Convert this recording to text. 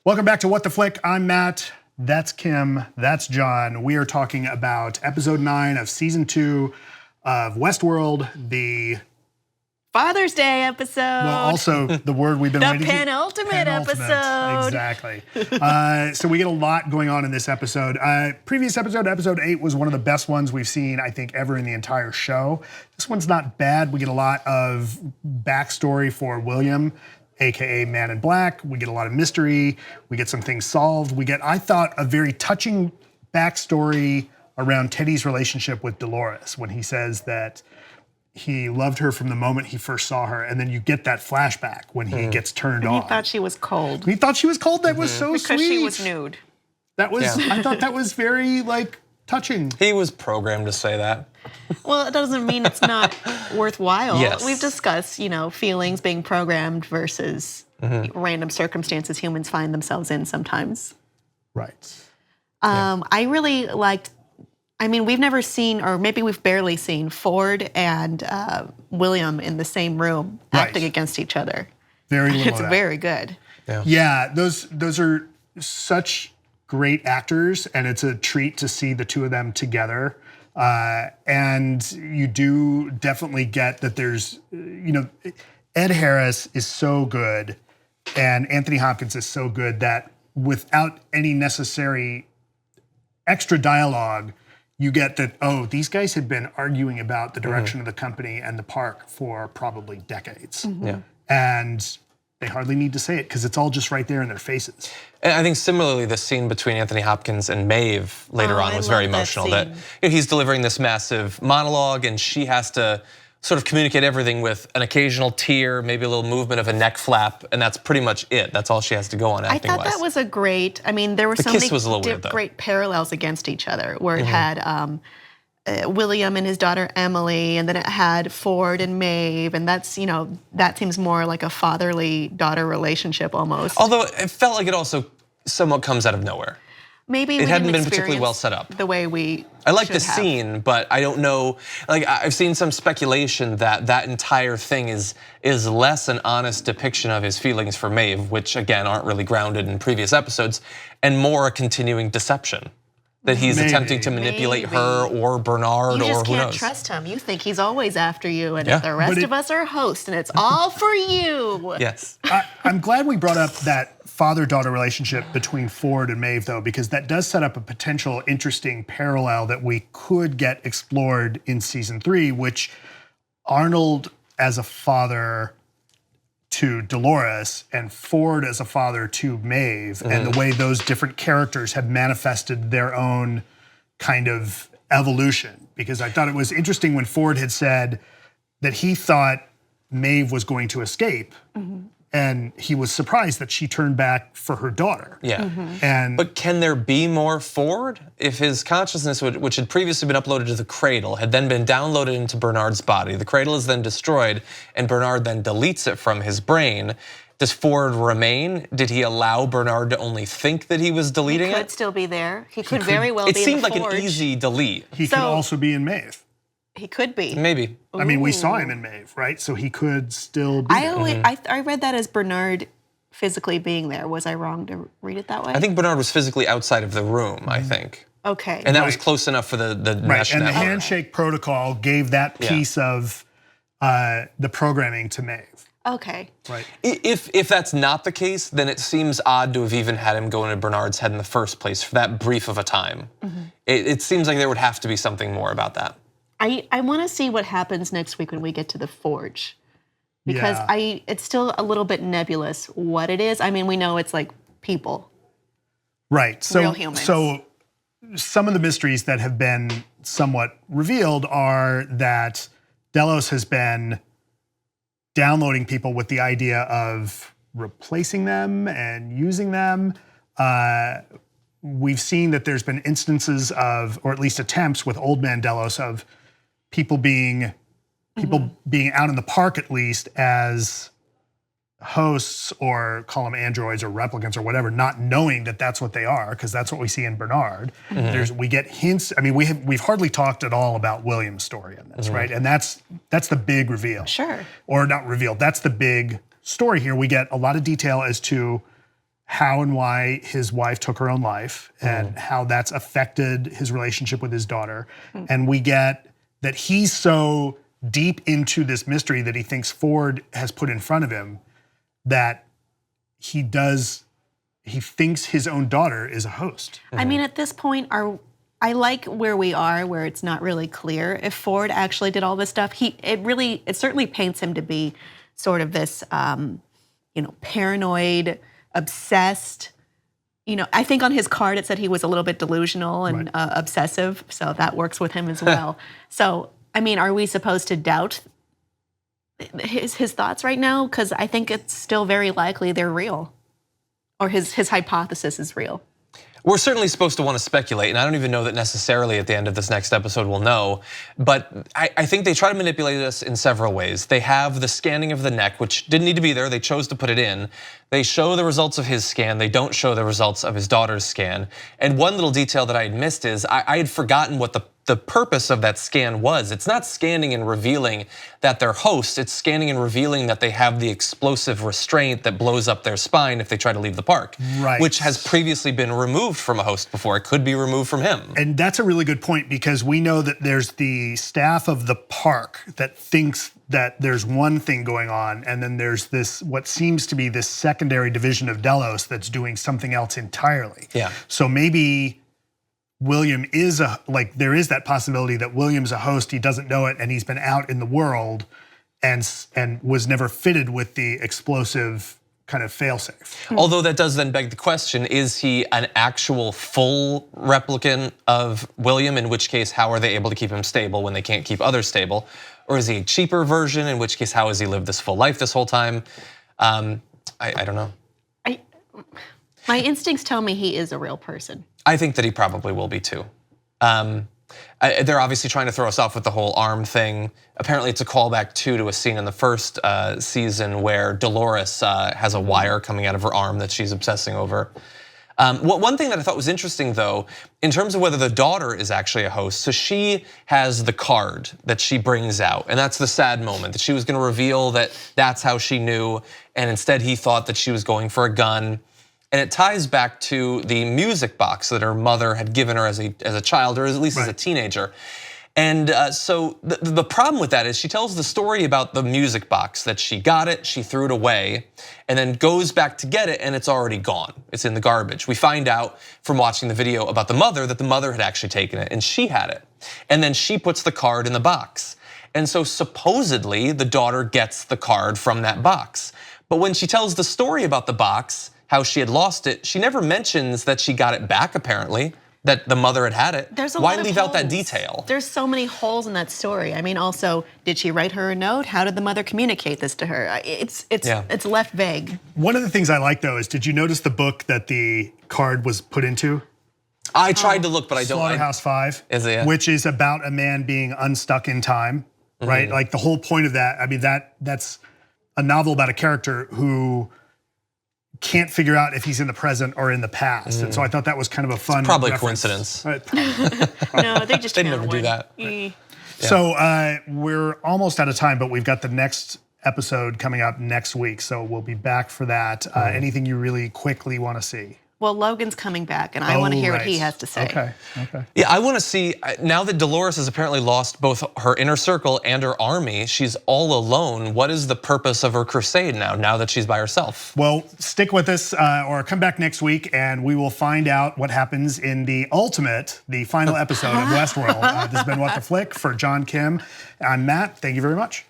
Welcome back to What the Flick. I'm Matt. That's Kim. That's John. We are talking about episode 9 of season 2 of Westworld, the Father's Day episode. Well, also the word we've been waiting the penultimate episode. Exactly. So we get a lot going on in this episode. Previous episode, episode 8, was one of the best ones we've seen, I think, ever in the entire show. This one's not bad. We get a lot of backstory for William, AKA Man in Black. We get a lot of mystery. We get some things solved. We get, I thought, a very touching backstory around Teddy's relationship with Dolores when he says that he loved her from the moment he first saw her, and then you get that flashback when he gets turned on. He thought she was cold. He thought she was cold. That was so because sweet. Because she was nude. That was. Yeah. I thought that was very touching. He was programmed to say that. Well, it doesn't mean it's not worthwhile. Yes. We've discussed, feelings being programmed versus random circumstances humans find themselves in sometimes. Right. I really liked. I mean, we've never seen, or maybe we've barely seen, Ford and William in the same room acting against each other. Very little. It's very good. Yeah, those are such great actors, and it's a treat to see the two of them together. And you do definitely get that there's, Ed Harris is so good, and Anthony Hopkins is so good that without any necessary extra dialogue, you get that, these guys had been arguing about the direction of the company and the park for probably decades. Yeah. And they hardly need to say it because it's all just right there in their faces. And I think similarly, the scene between Anthony Hopkins and Maeve later on was very emotional. That he's delivering this massive monologue and she has to sort of communicate everything with an occasional tear, maybe a little movement of a neck flap, and that's pretty much it. That's all she has to go on acting-wise. I thought that was a great, there were so many great parallels against each other, where it had William and his daughter Emily, and then it had Ford and Maeve, and that's, that seems more like a fatherly daughter relationship almost. Although it felt like it also somewhat comes out of nowhere. Maybe it hadn't been particularly well set up. The way we I like the scene, but I don't know. I've seen some speculation that that entire thing is less an honest depiction of his feelings for Maeve, which again aren't really grounded in previous episodes, and more a continuing deception. That he's attempting to manipulate her or Bernard or who knows. You just can't trust him. You think he's always after you, and the rest of us are hosts, and it's all for you. Yes. I'm glad we brought up that father-daughter relationship between Ford and Maeve, though, because that does set up a potential interesting parallel that we could get explored in season 3, which Arnold as a father to Dolores and Ford as a father to Maeve, and the way those different characters have manifested their own kind of evolution. Because I thought it was interesting when Ford had said that he thought Maeve was going to escape, and he was surprised that she turned back for her daughter. Yeah. But can there be more Ford? If his consciousness, which had previously been uploaded to the cradle, had then been downloaded into Bernard's body, the cradle is then destroyed, and Bernard then deletes it from his brain, does Ford remain? Did he allow Bernard to only think that he was deleting it? He could still be there. He could very well be in the Forge. It seemed like an easy delete. He could also be in Maeve. He could be. Maybe. I mean, we saw him in Maeve, right? So he could still be I read that as Bernard physically being there. Was I wrong to read it that way? I think Bernard was physically outside of the room, I think. Okay. And that was close enough for the mesh and network. the handshake protocol gave that piece of the programming to Maeve. Okay. Right. If that's not the case, then it seems odd to have even had him go into Bernard's head in the first place for that brief of a time. It seems like there would have to be something more about that. I want to see what happens next week when we get to the Forge, because it's still a little bit nebulous what it is. I mean, we know it's like people, right? So, real humans. So some of the mysteries that have been somewhat revealed are that Delos has been downloading people with the idea of replacing them and using them. We've seen that there's been instances of, or at least attempts with Old Man Delos of people being out in the park at least as hosts, or call them androids or replicants or whatever, not knowing that that's what they are, because that's what we see in Bernard. We get hints. I mean, we've hardly talked at all about William's story in this, right? And that's the big reveal. Sure. Or not reveal. That's the big story here. We get a lot of detail as to how and why his wife took her own life and how that's affected his relationship with his daughter. And we get that he's so deep into this mystery that he thinks Ford has put in front of him that he thinks his own daughter is a host. I mean, at this point, I like where we are, where it's not really clear if Ford actually did all this stuff. It certainly paints him to be sort of this, paranoid, obsessed. I think on his card it said he was a little bit delusional and obsessive, so that works with him as well. So, I mean, are we supposed to doubt his thoughts right now? Because I think it's still very likely they're real, or his hypothesis is real. We're certainly supposed to want to speculate, and I don't even know that necessarily at the end of this next episode we'll know, but I think they try to manipulate us in several ways. They have the scanning of the neck, which didn't need to be there, they chose to put it in. They show the results of his scan, they don't show the results of his daughter's scan. And one little detail that I had missed is I had forgotten what the purpose of that scan was. It's not scanning and revealing that they're hosts, it's scanning and revealing that they have the explosive restraint that blows up their spine if they try to leave the park, which has previously been removed from a host before. It could be removed from him. And that's a really good point, because we know that there's the staff of the park that thinks that there's one thing going on, and then there's this, what seems to be this secondary division of Delos that's doing something else entirely. Yeah. So maybe William is there is that possibility that William's a host, he doesn't know it, and he's been out in the world and was never fitted with the explosive kind of failsafe. Although that does then beg the question, is he an actual full replicant of William, in which case how are they able to keep him stable when they can't keep others stable? Or is he a cheaper version, in which case how has he lived this full life this whole time? I don't know. My instincts tell me he is a real person. I think that he probably will be too. They're obviously trying to throw us off with the whole arm thing. Apparently it's a callback to a scene in the first season where Dolores has a wire coming out of her arm that she's obsessing over. One thing that I thought was interesting though, in terms of whether the daughter is actually a host, so she has the card that she brings out, and that's the sad moment, that she was gonna reveal that that's how she knew, and instead he thought that she was going for a gun. And it ties back to the music box that her mother had given her as a child, or at least as a teenager. And so the problem with that is she tells the story about the music box, that she got it, she threw it away, and then goes back to get it and it's already gone. It's in the garbage. We find out from watching the video about the mother that the mother had actually taken it and she had it. And then she puts the card in the box. And so supposedly the daughter gets the card from that box. But when she tells the story about the box, how she had lost it, she never mentions that she got it back apparently, that the mother had it. Why leave out that detail? There's so many holes in that story. I mean, also, did she write her a note? How did the mother communicate this to her? It's left vague. One of the things I like though is, did you notice the book that the card was put into? I tried to look, but I don't. Slaughterhouse-Five, is it? Which is about a man being unstuck in time, right? Like the whole point of that, I mean, that's a novel about a character who can't figure out if he's in the present or in the past. And so I thought that was kind of a fun probably reference. Coincidence. No, they just never do that. So we're almost out of time, but we've got the next episode coming up next week. So we'll be back for that. Anything you really quickly want to see? Well, Logan's coming back, and I want to hear what he has to say. Okay. Yeah, I want to see, now that Dolores has apparently lost both her inner circle and her army, she's all alone. What is the purpose of her crusade now that she's by herself? Well, stick with us or come back next week, and we will find out what happens in the final episode of Westworld. This has been What the Flick. For John Kim, I'm Matt. Thank you very much.